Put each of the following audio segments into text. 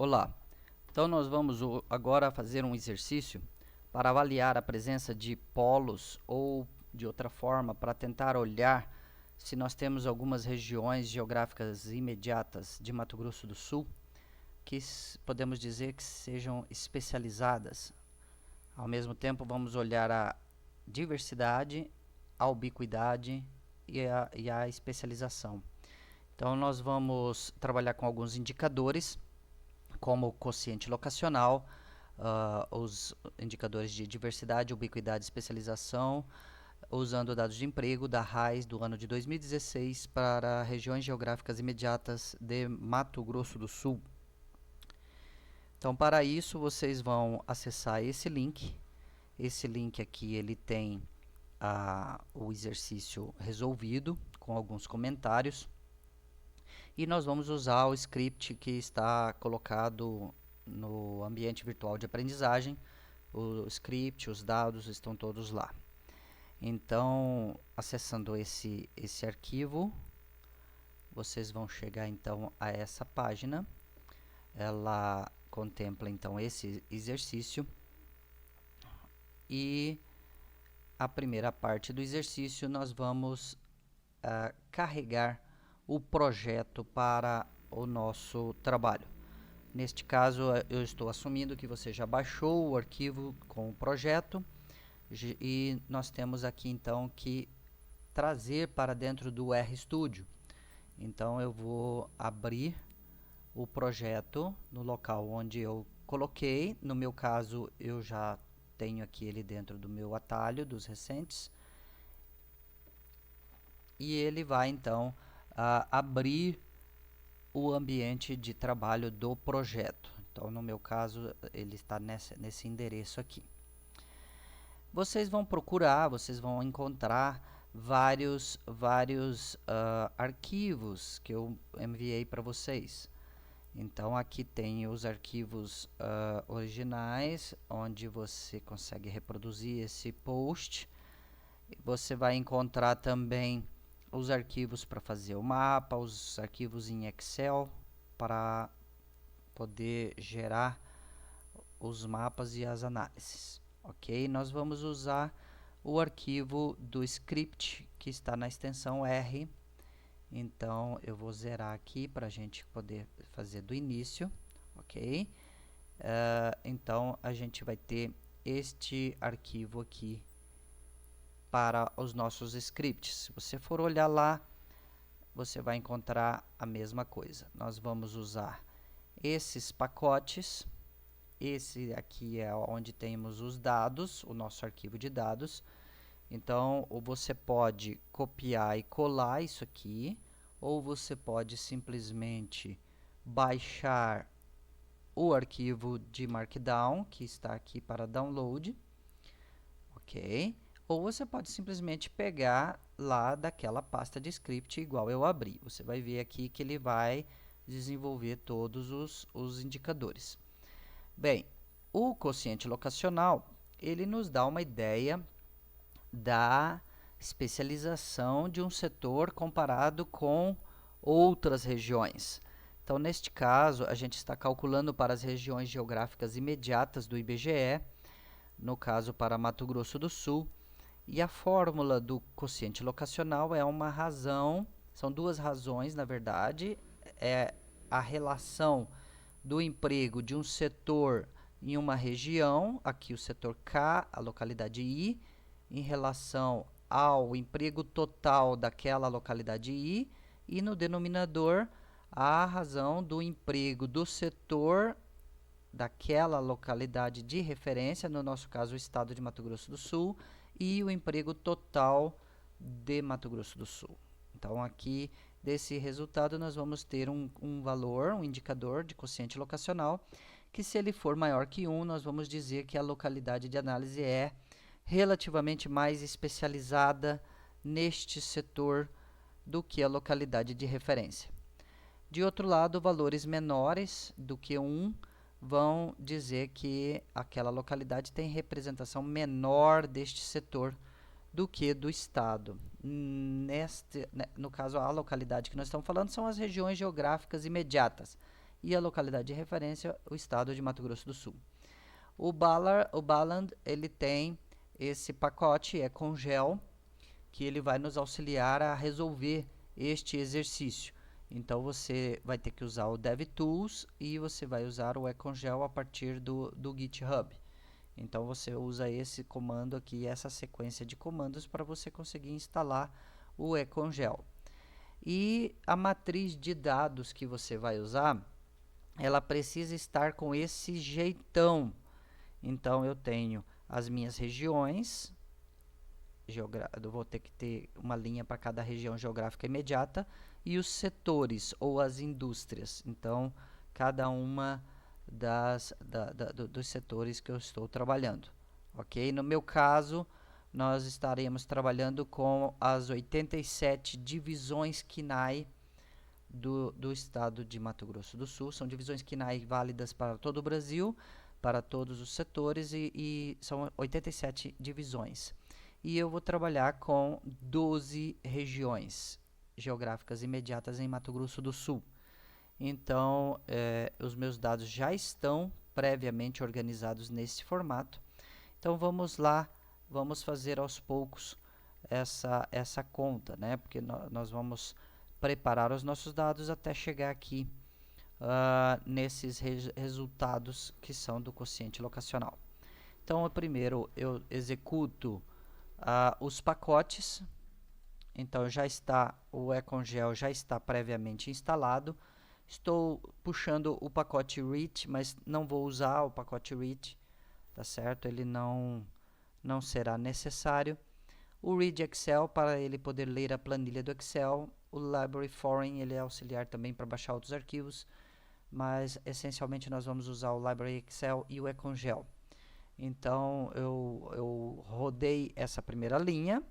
Olá, então nós vamos agora fazer um exercício para avaliar a presença de polos ou, de outra forma, para tentar olhar se nós temos algumas regiões geográficas imediatas de Mato Grosso do Sul que podemos dizer que sejam especializadas. Ao mesmo tempo, vamos olhar a diversidade, a ubiquidade e a especialização. Então, nós vamos trabalhar com alguns indicadores, como o quociente locacional, os indicadores de diversidade, ubiquidade e especialização, usando dados de emprego da RAIS do ano de 2016 para regiões geográficas imediatas de Mato Grosso do Sul. Então, para isso, vocês vão acessar esse link. Esse link aqui, ele tem o exercício resolvido, com alguns comentários. E nós vamos usar o script que está colocado no ambiente virtual de aprendizagem. O script, os dados estão todos lá. Então, acessando esse arquivo, vocês vão chegar então a essa página. Ela contempla então esse exercício. E a primeira parte do exercício nós vamos carregar o projeto para o nosso trabalho. Neste caso, eu estou assumindo que você já baixou o arquivo com o projeto e nós temos aqui então que trazer para dentro do RStudio. Então eu vou abrir o projeto no local onde eu coloquei. No meu caso, eu já tenho aqui ele dentro do meu atalho dos recentes. E ele vai então abrir o ambiente de trabalho do projeto. Então, no meu caso, ele está nesse endereço aqui. Vocês vão procurar, vocês vão encontrar vários arquivos que eu enviei para vocês. Então, aqui tem os arquivos originais, onde você consegue reproduzir esse post. Você vai encontrar também os arquivos para fazer o mapa, os arquivos em Excel para poder gerar os mapas e as análises. Ok? Nós vamos usar o arquivo do script que está na extensão R. Então, eu vou zerar aqui para a gente poder fazer do início. Ok? Então, a gente vai ter este arquivo aqui para os nossos scripts. Se você for olhar lá, você vai encontrar a mesma coisa. Nós vamos usar esses pacotes. Esse aqui é onde temos os dados, o nosso arquivo de dados. Então, ou você pode copiar e colar isso aqui, ou você pode simplesmente baixar o arquivo de Markdown, que está aqui para download. Ok? Ou você pode simplesmente pegar lá daquela pasta de script igual eu abri. Você vai ver aqui que ele vai desenvolver todos os indicadores. Bem, o quociente locacional, ele nos dá uma ideia da especialização de um setor comparado com outras regiões. Então, neste caso, a gente está calculando para as regiões geográficas imediatas do IBGE, no caso para Mato Grosso do Sul. E a fórmula do quociente locacional é uma razão, são duas razões, na verdade, é a relação do emprego de um setor em uma região, aqui o setor K, a localidade I, em relação ao emprego total daquela localidade I, e no denominador, a razão do emprego do setor daquela localidade de referência, no nosso caso o estado de Mato Grosso do Sul, e o emprego total de Mato Grosso do Sul. Então, aqui, desse resultado, nós vamos ter um valor, um indicador de quociente locacional, que se ele for maior que 1, nós vamos dizer que a localidade de análise é relativamente mais especializada neste setor do que a localidade de referência. De outro lado, valores menores do que 1 vão dizer que aquela localidade tem representação menor deste setor do que do estado. No caso, a localidade que nós estamos falando são as regiões geográficas imediatas. e a localidade de referência, o estado de Mato Grosso do Sul. O Ballard, ele tem esse pacote, é Econgel, que ele vai nos auxiliar a resolver este exercício. Então você vai ter que usar o DevTools e você vai usar o Econgel a partir do GitHub. Então você usa esse comando aqui, essa sequência de comandos para você conseguir instalar o Econgel. E a matriz de dados que você vai usar, ela precisa estar com esse jeitão. Então eu tenho as minhas regiões, eu vou ter que ter uma linha para cada região geográfica imediata, e os setores ou as indústrias. Então, cada uma dos setores que eu estou trabalhando. Ok? No meu caso, nós estaremos trabalhando com as 87 divisões KNAI do estado de Mato Grosso do Sul. São divisões KNAI válidas para todo o Brasil, para todos os setores, e são 87 divisões. E eu vou trabalhar com 12 regiões geográficas imediatas em Mato Grosso do Sul. Então, os meus dados já estão previamente organizados nesse formato. Então, vamos lá, vamos fazer aos poucos essa conta, né? Porque nós vamos preparar os nossos dados até chegar aqui nesses resultados que são do quociente locacional. Então, primeiro eu executo os pacotes. Então já está, o Econgel já está previamente instalado. Estou puxando o pacote read, mas não vou usar o pacote read, tá certo? Ele não será necessário. O read Excel, para ele poder ler a planilha do Excel. O library foreign, ele é auxiliar também para baixar outros arquivos, mas essencialmente nós vamos usar o library Excel e o Econgel. Então eu rodei essa primeira linha,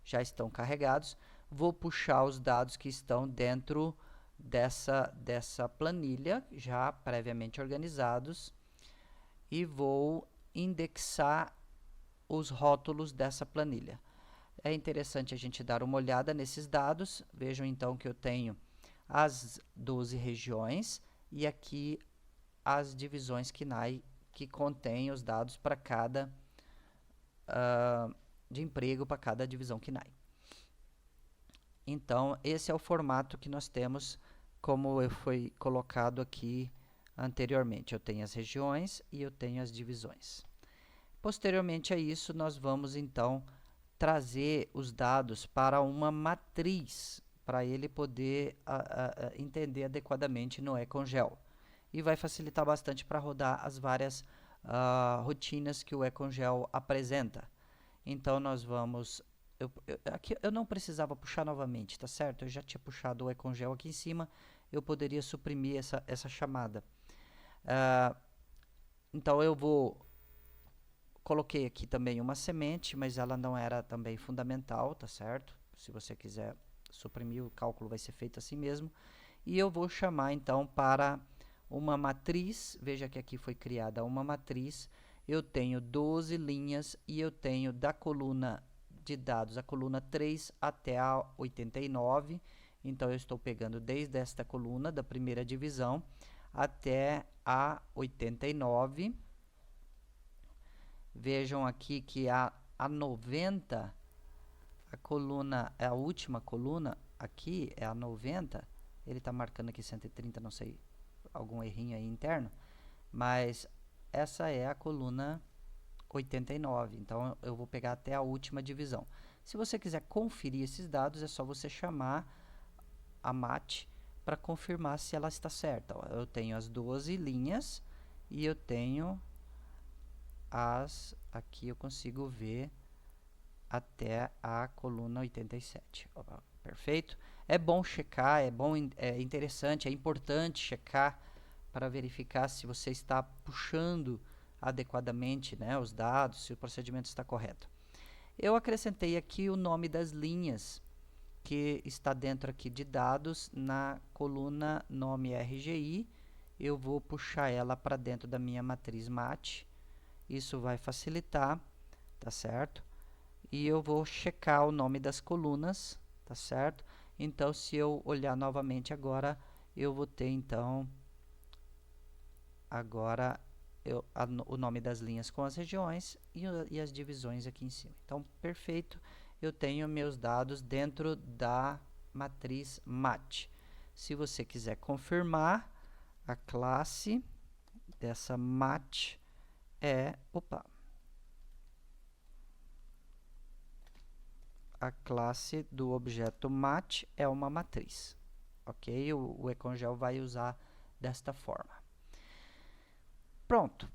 já estão carregados. Vou puxar os dados que estão dentro dessa planilha, já previamente organizados, e vou indexar os rótulos dessa planilha. É interessante a gente dar uma olhada nesses dados. Vejam então que eu tenho as 12 regiões e aqui as divisões KNAI, que contém os dados para cada de emprego para cada divisão KNAI. Então, esse é o formato que nós temos, como foi colocado aqui anteriormente. Eu tenho as regiões e eu tenho as divisões. Posteriormente a isso, nós vamos então trazer os dados para uma matriz, para ele poder entender adequadamente no Econgel. E vai facilitar bastante para rodar as várias rotinas que o Econgel apresenta. Então, nós vamos... aqui eu não precisava puxar novamente, tá certo? Eu já tinha puxado o Econgel aqui em cima, eu poderia suprimir essa chamada. Então, eu coloquei aqui também uma semente, mas ela não era também fundamental, tá certo? Se você quiser suprimir, o cálculo vai ser feito assim mesmo. E eu vou chamar, então, para uma matriz. Veja que aqui foi criada uma matriz. Eu tenho 12 linhas e eu tenho da coluna de dados, a coluna 3 até a 89. Então, eu estou pegando desde esta coluna, da primeira divisão, até a 89. Vejam aqui que a 90, a coluna, a última coluna aqui é a 90. Ele está marcando aqui 130, não sei, algum errinho aí interno. Mas essa é a coluna 89. Então, eu vou pegar até a última divisão. Se você quiser conferir esses dados, é só você chamar a MAT para confirmar se ela está certa. Ó, eu tenho as 12 linhas e eu tenho aqui eu consigo ver até a coluna 87. Opa, perfeito? É bom checar, é interessante, é importante checar para verificar se você está puxando adequadamente, né, os dados, se o procedimento está correto. Eu acrescentei aqui o nome das linhas que está dentro aqui de dados na coluna nome RGI. Eu vou puxar ela para dentro da minha matriz MAT. Isso vai facilitar, tá certo? E eu vou checar o nome das colunas, tá certo? Então, se eu olhar novamente agora, eu vou ter, então, agora o nome das linhas com as regiões e as divisões aqui em cima. Então, perfeito, eu tenho meus dados dentro da matriz MAT. Se você quiser confirmar, a classe dessa MAT a classe do objeto MAT é uma matriz, ok? O Econgel vai usar desta forma. Pronto.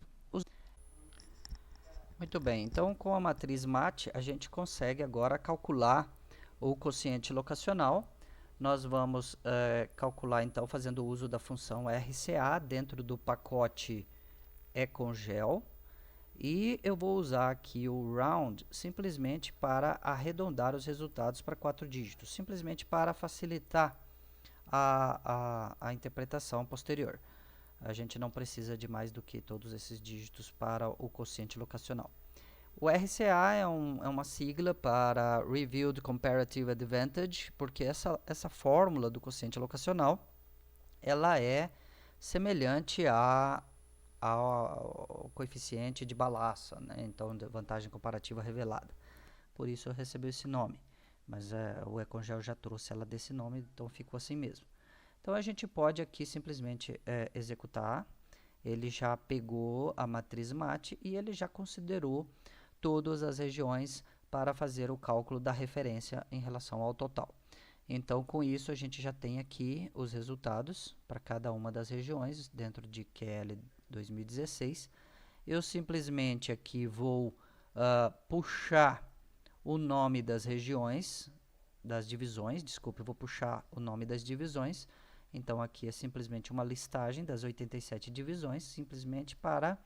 Muito bem, então com a matriz MAT a gente consegue agora calcular o quociente locacional. Nós vamos calcular então fazendo uso da função RCA dentro do pacote Econgel. E eu vou usar aqui o round simplesmente para arredondar os resultados para 4 dígitos, simplesmente para facilitar a interpretação posterior. A gente não precisa de mais do que todos esses dígitos para o quociente locacional. O RCA é uma sigla para Reviewed Comparative Advantage, porque essa fórmula do quociente locacional ela é semelhante ao coeficiente de Balassa, né? Então, de vantagem comparativa revelada. Por isso eu recebi esse nome, mas o Econgel já trouxe ela desse nome, então ficou assim mesmo. Então, a gente pode aqui simplesmente executar. Ele já pegou a matriz MAT e ele já considerou todas as regiões para fazer o cálculo da referência em relação ao total. Então, com isso, a gente já tem aqui os resultados para cada uma das regiões dentro de QL 2016. Eu simplesmente aqui vou puxar o nome das regiões, das divisões, desculpe, eu vou puxar o nome das divisões. Então, aqui é simplesmente uma listagem das 87 divisões, simplesmente para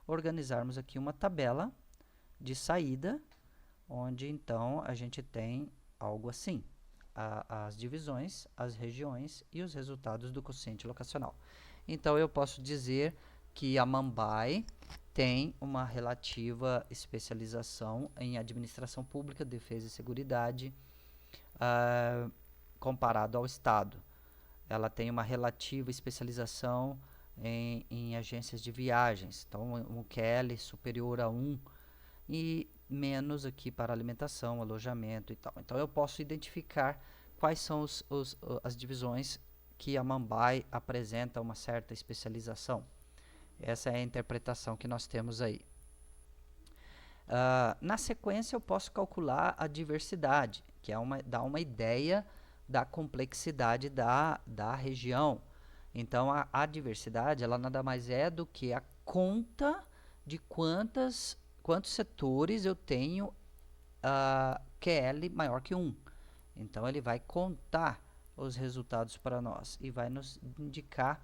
organizarmos aqui uma tabela de saída, onde então a gente tem algo assim, as divisões, as regiões e os resultados do quociente locacional. Então, eu posso dizer que a Mambai tem uma relativa especialização em administração pública, defesa e seguridade, comparado ao Estado. Ela tem uma relativa especialização em agências de viagens, então um QL superior a 1 e menos aqui para alimentação, alojamento e tal. Então eu posso identificar quais são as divisões que a Mambai apresenta uma certa especialização. Essa é a interpretação que nós temos aí. Na sequência eu posso calcular a diversidade, que dá uma ideia da complexidade da região. Então, a diversidade, ela nada mais é do que a conta de quantos setores eu tenho QL maior que 1. Então, ele vai contar os resultados para nós e vai nos indicar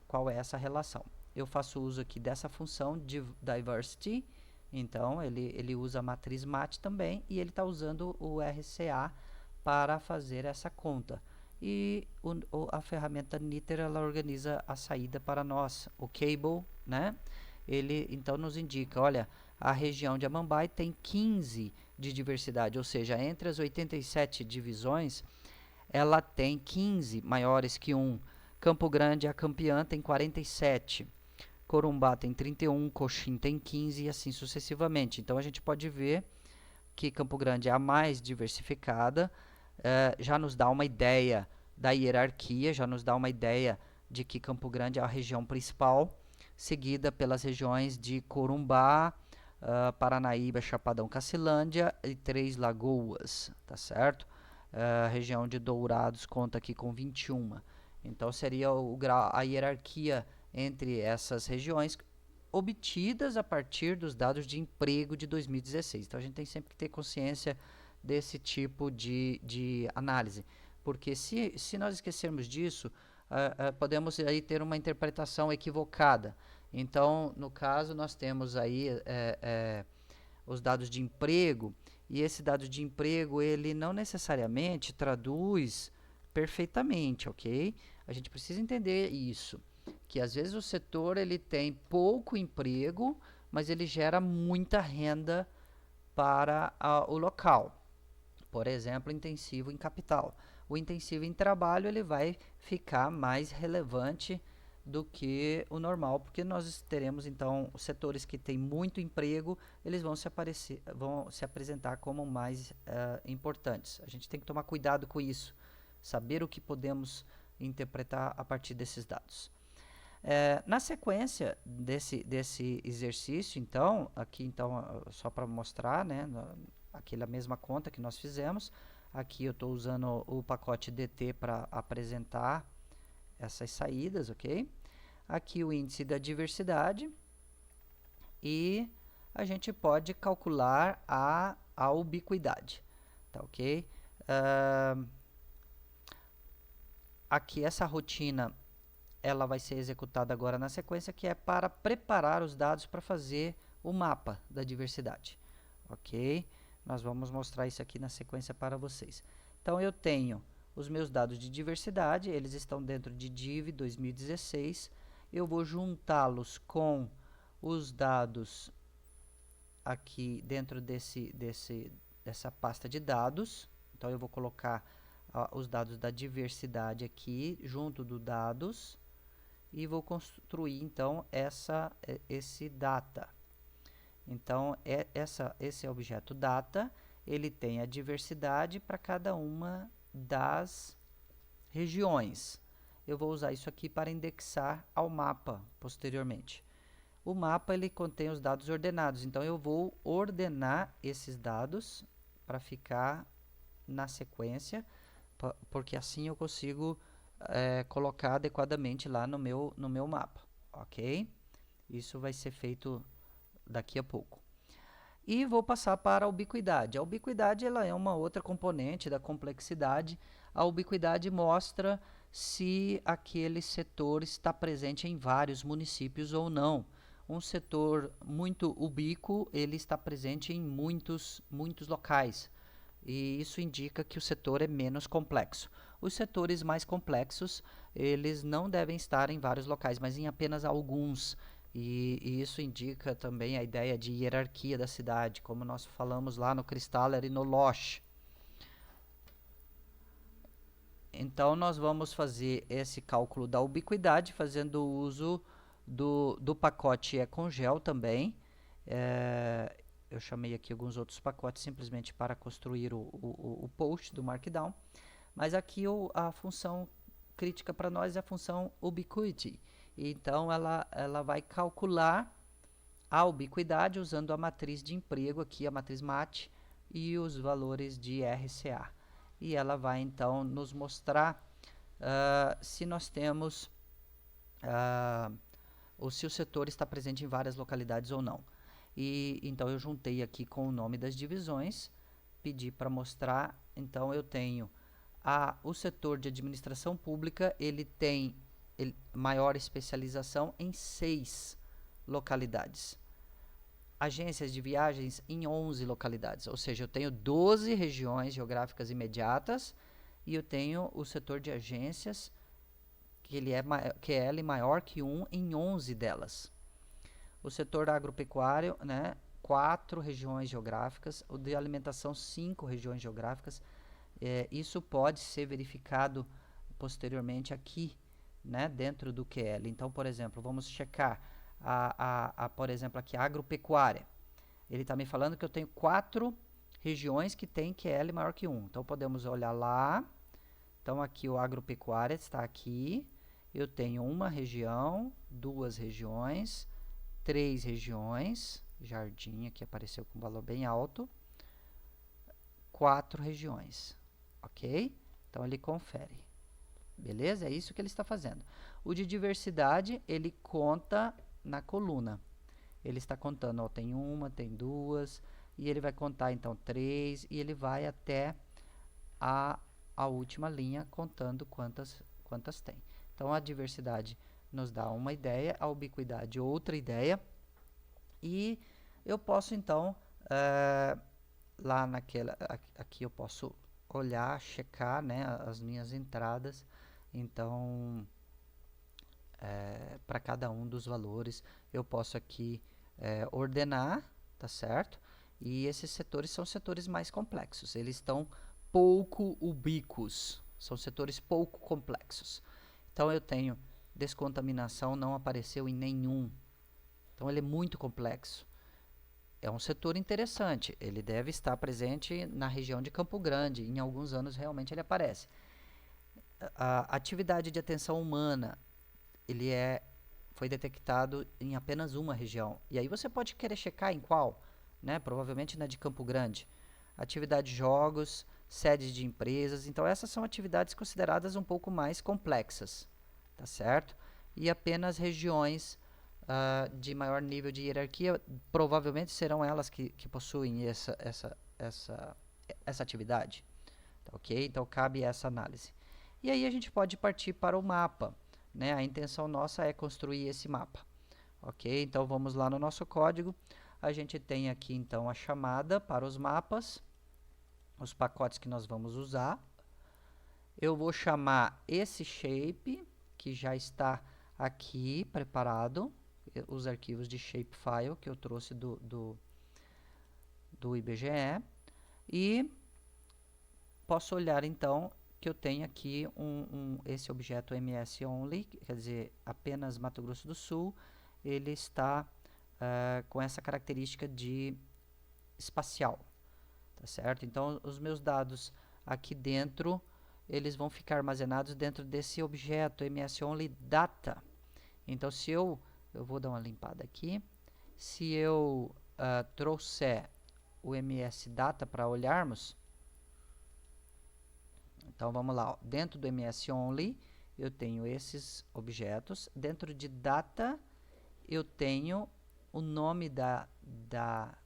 qual é essa relação. Eu faço uso aqui dessa função de diversity, então ele usa a matriz MAT também e ele está usando o RCA para fazer essa conta. E a ferramenta Knitr, ela organiza a saída para nós. O Cable, né? Ele então nos indica, olha, a região de Amambai tem 15 de diversidade, ou seja, entre as 87 divisões, ela tem 15 maiores que 1. Campo Grande, a campeã, tem 47. Corumbá tem 31, Coxim tem 15 e assim sucessivamente. Então, a gente pode ver que Campo Grande é a mais diversificada, já nos dá uma ideia da hierarquia, já nos dá uma ideia de que Campo Grande é a região principal, seguida pelas regiões de Corumbá, Paranaíba, Chapadão, Cacilândia e Três Lagoas, tá certo? A região de Dourados conta aqui com 21. Então, seria a hierarquia entre essas regiões obtidas a partir dos dados de emprego de 2016. Então, a gente tem sempre que ter consciência desse tipo de análise, porque se nós esquecermos disso, podemos aí ter uma interpretação equivocada. Então, no caso, nós temos aí os dados de emprego, e esse dado de emprego, ele não necessariamente traduz perfeitamente, ok? A gente precisa entender isso, que às vezes o setor ele tem pouco emprego, mas ele gera muita renda para o local. Por exemplo, intensivo em capital. O intensivo em trabalho ele vai ficar mais relevante do que o normal, porque nós teremos então os setores que têm muito emprego, eles vão se apresentar como mais importantes. A gente tem que tomar cuidado com isso, saber o que podemos interpretar a partir desses dados. Na sequência desse exercício, então, aqui então, só para mostrar, né, aquela mesma conta que nós fizemos, aqui eu estou usando o pacote DT para apresentar essas saídas, ok? Aqui o índice da diversidade e a gente pode calcular a ubiquidade, tá ok? Aqui essa rotina ela vai ser executada agora na sequência, que é para preparar os dados para fazer o mapa da diversidade, ok? Nós vamos mostrar isso aqui na sequência para vocês. Então eu tenho os meus dados de diversidade, eles estão dentro de Div 2016. Eu vou juntá-los com os dados aqui dentro dessa pasta de dados. Então eu vou colocar os dados da diversidade aqui junto do dados e vou construir então esse data. Então esse objeto data, ele tem a diversidade para cada uma das regiões. Eu vou usar isso aqui para indexar ao mapa posteriormente. O mapa ele contém os dados ordenados, então eu vou ordenar esses dados para ficar na sequência, porque assim eu consigo colocar adequadamente lá no meu mapa, ok? Isso vai ser feito daqui a pouco. E vou passar para a ubiquidade. A ubiquidade ela é uma outra componente da complexidade. A ubiquidade mostra se aquele setor está presente em vários municípios ou não. Um setor muito ubíquo, ele está presente em muitos locais. E isso indica que o setor é menos complexo. Os setores mais complexos, eles não devem estar em vários locais, mas em apenas alguns. E isso indica também a ideia de hierarquia da cidade, como nós falamos lá no Kristaller e no Losch. Então, nós vamos fazer esse cálculo da ubiquidade, fazendo uso do pacote Econgel também. Eu chamei aqui alguns outros pacotes simplesmente para construir o post do Markdown. Mas aqui a função crítica para nós é a função ubiquity. Então, ela vai calcular a ubiquidade usando a matriz de emprego aqui, a matriz MAT, e os valores de RCA. E ela vai, então, nos mostrar se nós temos, ou se o setor está presente em várias localidades ou não. E então, eu juntei aqui com o nome das divisões, pedi para mostrar. Então, eu tenho o setor de administração pública, ele tem maior especialização em 6 localidades. Agências de viagens em 11 localidades, ou seja, eu tenho 12 regiões geográficas imediatas e eu tenho o setor de agências que ele é QL maior que 1 em 11 delas. O setor agropecuário, né, 4 regiões geográficas, o de alimentação 5 regiões geográficas. Isso pode ser verificado posteriormente aqui, né, dentro do QL. Então, por exemplo, vamos checar por exemplo, aqui a agropecuária. Ele está me falando que eu tenho 4 regiões que tem QL maior que 1. Então, podemos olhar lá. Então, aqui o agropecuária está aqui. Eu tenho uma região, 2 regiões, 3 regiões. Jardim aqui apareceu com valor bem alto. 4 regiões. Ok? Então, ele confere. Beleza? É isso que ele está fazendo. O de diversidade, ele conta na coluna. Ele está contando, ó, tem uma, tem 2, e ele vai contar, então, 3, e ele vai até a última linha, contando quantas tem. Então, a diversidade nos dá uma ideia, a ubiquidade outra ideia, e eu posso, então, lá aqui eu posso olhar, checar, né, as minhas entradas. Então, para cada um dos valores, eu posso aqui ordenar, tá certo? E esses setores são setores mais complexos, eles estão pouco ubíquos, são setores pouco complexos. Então, eu tenho descontaminação não apareceu em nenhum. Então ele é muito complexo. É um setor interessante, ele deve estar presente na região de Campo Grande, em alguns anos realmente ele aparece. A atividade de atenção humana, foi detectado em apenas uma região. E aí você pode querer checar em qual, né? Provavelmente na de Campo Grande. Atividade de jogos, sedes de empresas, então essas são atividades consideradas um pouco mais complexas, tá certo? E apenas regiões de maior nível de hierarquia, provavelmente serão elas que possuem essa atividade, tá ok? Então cabe essa análise. E aí a gente pode partir para o mapa, né? A intenção nossa é construir esse mapa, ok? Então vamos lá no nosso código, a gente tem aqui então a chamada para os mapas, os pacotes que nós vamos usar. Eu vou chamar esse shape, que já está aqui preparado, os arquivos de shapefile que eu trouxe do IBGE, e posso olhar então que eu tenho aqui esse objeto MS Only, quer dizer, apenas Mato Grosso do Sul, ele está com essa característica de espacial, tá certo? Então, os meus dados aqui dentro, eles vão ficar armazenados dentro desse objeto MS Only Data. Então, se eu vou dar uma limpada aqui, se eu trouxer o MS Data para olharmos, então vamos lá, ó. Dentro do MS Only eu tenho esses objetos, dentro de Data eu tenho o nome da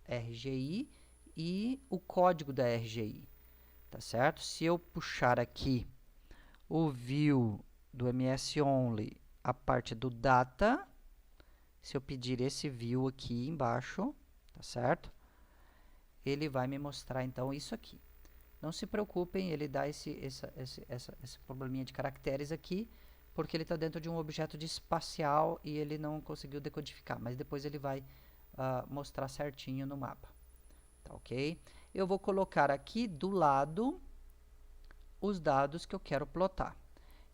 RGI e o código da RGI, tá certo? Se eu puxar aqui o view do MS Only, a parte do Data, se eu pedir esse view aqui embaixo, tá certo? Ele vai me mostrar então isso aqui. Não se preocupem, ele dá esse probleminha de caracteres aqui, porque ele está dentro de um objeto de espacial e ele não conseguiu decodificar, mas depois ele vai mostrar certinho no mapa. Tá ok? Eu vou colocar aqui do lado os dados que eu quero plotar.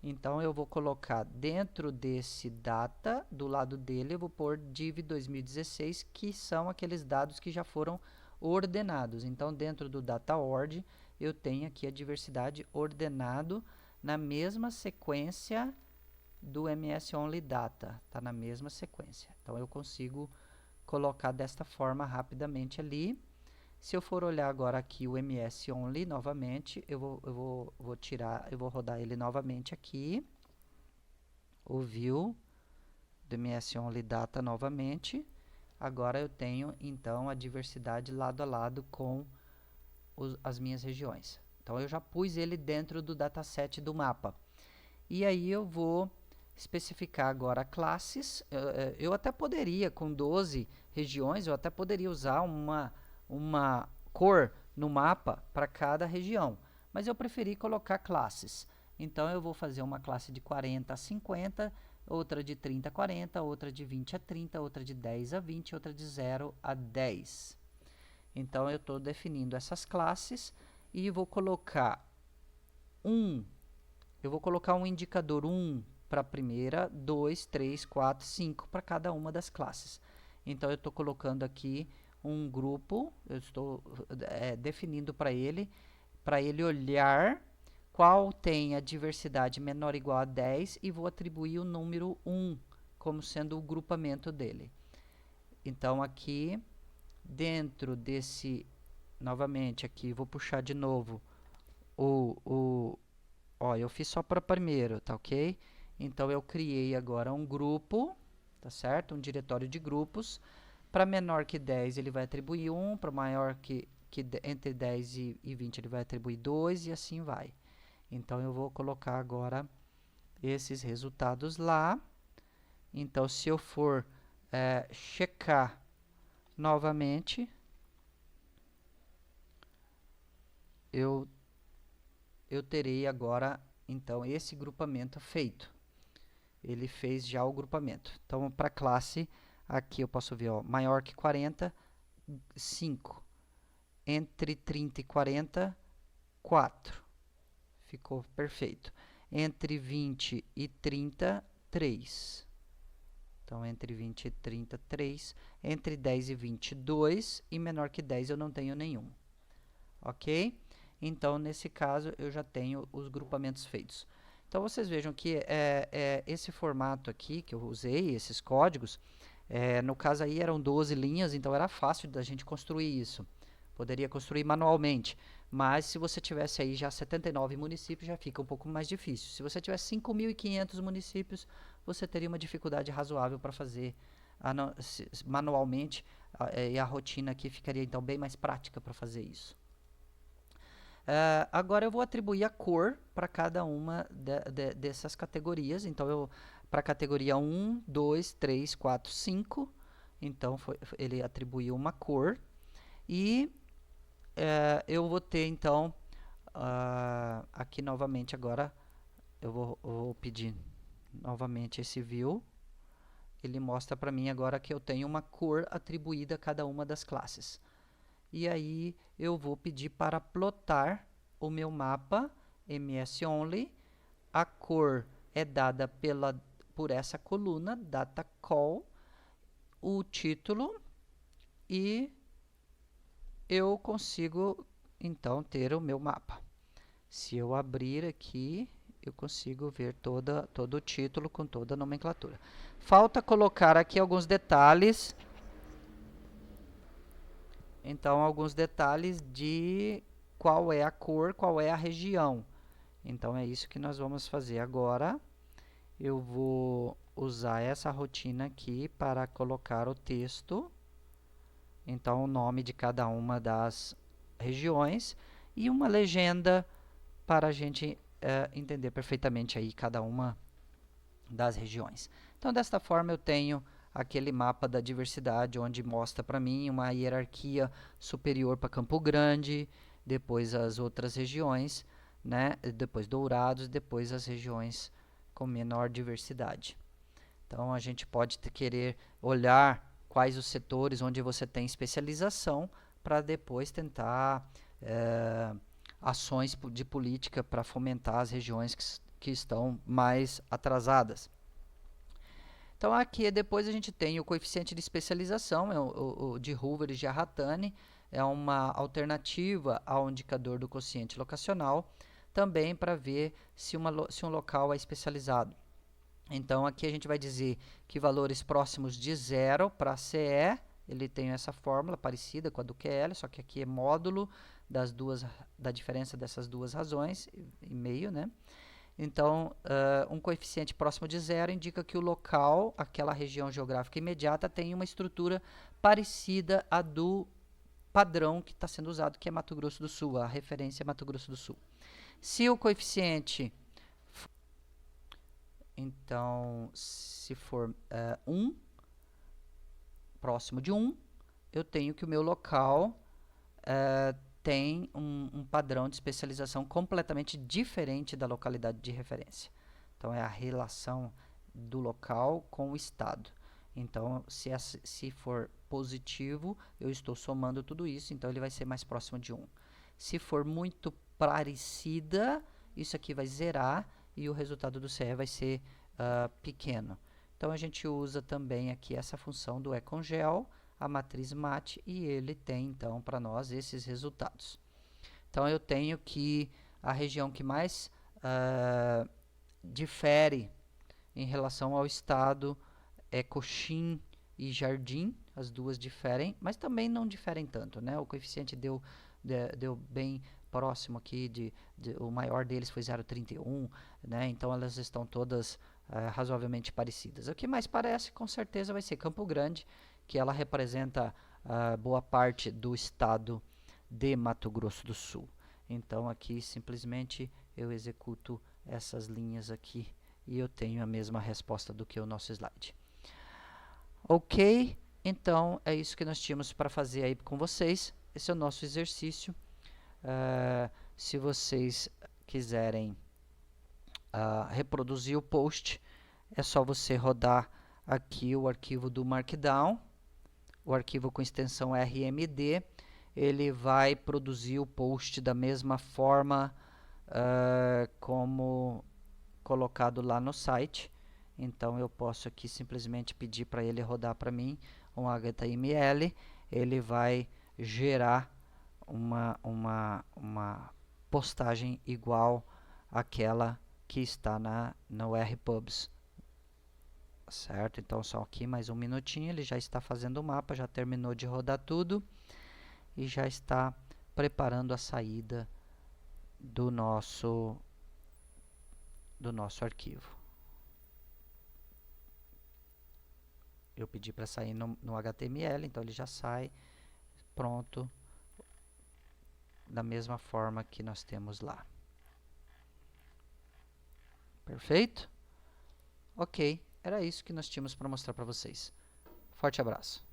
Então, eu vou colocar dentro desse data, do lado dele, eu vou pôr div 2016, que são aqueles dados que já foram ordenados. Então, dentro do data ord, eu tenho aqui a diversidade ordenado na mesma sequência do MS Only Data, tá na mesma sequência. Então, eu consigo colocar desta forma rapidamente ali. Se eu for olhar agora aqui o MS Only novamente, eu vou rodar ele novamente aqui, o view do MS Only Data novamente. Agora eu tenho então a diversidade lado a lado com as minhas regiões. Então eu já pus ele dentro do dataset do mapa. E aí eu vou especificar agora classes. Eu até poderia, com 12 regiões, eu até poderia usar uma cor no mapa para cada região, mas eu preferi colocar classes. Então eu vou fazer uma classe de 40 a 50, outra de 30 a 40, outra de 20 a 30, outra de 10 a 20, outra de 0 a 10. Então eu estou definindo essas classes e vou colocar um indicador 1 para a primeira, 2, 3, 4, 5 para cada uma das classes. Então eu estou colocando aqui um grupo, eu estou definindo para ele olhar qual tem a diversidade menor ou igual a 10 e vou atribuir o número 1 como sendo o grupamento dele. Então aqui, dentro desse, novamente aqui, vou puxar de novo ó, eu fiz só para primeiro, tá ok? Então eu criei agora um grupo, tá certo? Um diretório de grupos. Para menor que 10 ele vai atribuir 1, para maior que entre 10 e 20 ele vai atribuir 2 e assim vai. Então eu vou colocar agora esses resultados lá. Então se eu for checar novamente, eu terei agora então esse grupamento feito. Ele fez já o grupamento. Então para a classe aqui eu posso ver, ó, maior que 40, 5. Entre 30 e 40, 4. Ficou perfeito. Entre 20 e 30, 3. Então, entre 20 e 30, 3. Entre 10 e 20, 2. E menor que 10 eu não tenho nenhum. Ok? Então, nesse caso, eu já tenho os grupamentos feitos. Então, vocês vejam que esse formato aqui que eu usei, esses códigos, no caso aí eram 12 linhas, então era fácil da gente construir isso. Poderia construir manualmente, mas se você tivesse aí já 79 municípios, já fica um pouco mais difícil. Se você tivesse 5.500 municípios, você teria uma dificuldade razoável para fazer manualmente, e a rotina aqui ficaria então bem mais prática para fazer isso. Agora eu vou atribuir a cor para cada uma dessas categorias. Então, para a categoria 1, 2, 3, 4, 5, então ele atribuiu uma cor. E eu vou ter, então, aqui novamente agora, eu vou pedir novamente esse view. Ele mostra para mim agora que eu tenho uma cor atribuída a cada uma das classes. E aí eu vou pedir para plotar o meu mapa MS-Only. A cor é dada por essa coluna, data call, o título, e eu consigo então ter o meu mapa. Se eu abrir aqui, eu consigo ver todo o título com toda a nomenclatura. Falta colocar aqui alguns detalhes. Então, alguns detalhes de qual é a cor, qual é a região. Então, é isso que nós vamos fazer agora. Eu vou usar essa rotina aqui para colocar o texto. Então, o nome de cada uma das regiões e uma legenda para a gente entender perfeitamente aí cada uma das regiões. Então, desta forma, eu tenho aquele mapa da diversidade, onde mostra para mim uma hierarquia superior para Campo Grande, depois as outras regiões, né? Depois Dourados, depois as regiões com menor diversidade. Então, a gente pode querer olhar quais os setores onde você tem especialização para depois tentar ações de política para fomentar as regiões que estão mais atrasadas. Então, aqui depois a gente tem o coeficiente de especialização, o de Hoover e Jarrattani, é uma alternativa ao indicador do quociente locacional, também para ver se um local é especializado. Então, aqui a gente vai dizer que valores próximos de 0 para CE, ele tem essa fórmula parecida com a do QL, só que aqui é módulo da diferença dessas duas razões, e meio, né? Então, um coeficiente próximo de 0 indica que o local, aquela região geográfica imediata, tem uma estrutura parecida à do padrão que está sendo usado, que é Mato Grosso do Sul, a referência é Mato Grosso do Sul. Se o coeficiente, então, se for 1, próximo de 1, eu tenho que o meu local tem um padrão de especialização completamente diferente da localidade de referência. Então, é a relação do local com o estado. Então, se for positivo, eu estou somando tudo isso, então ele vai ser mais próximo de 1. Se for muito parecida, isso aqui vai zerar e o resultado do CE vai ser pequeno. Então, a gente usa também aqui essa função do econgel, a matriz MAT, e ele tem, então, para nós esses resultados. Então, eu tenho que a região que mais difere em relação ao estado é Coxim e Jardim, as duas diferem, mas também não diferem tanto, né? O coeficiente deu bem próximo aqui, o maior deles foi 0,31, né? Então, elas estão todas razoavelmente parecidas. O que mais parece, com certeza, vai ser Campo Grande, que ela representa boa parte do estado de Mato Grosso do Sul. Então, aqui, simplesmente, eu executo essas linhas aqui e eu tenho a mesma resposta do que o nosso slide. Ok, então, é isso que nós tínhamos para fazer aí com vocês. Esse é o nosso exercício. Se vocês quiserem reproduzir o post, é só você rodar aqui o arquivo do Markdown, o arquivo com extensão RMD, ele vai produzir o post da mesma forma como colocado lá no site. Então eu posso aqui simplesmente pedir para ele rodar para mim um HTML, ele vai gerar uma postagem igual àquela que está no RPubs, certo? Então só aqui mais um minutinho, ele já está fazendo o mapa, já terminou de rodar tudo e já está preparando a saída do nosso arquivo. Eu pedi para sair no HTML, então ele já sai pronto da mesma forma que nós temos lá. Perfeito? Ok, era isso que nós tínhamos para mostrar para vocês. Forte abraço.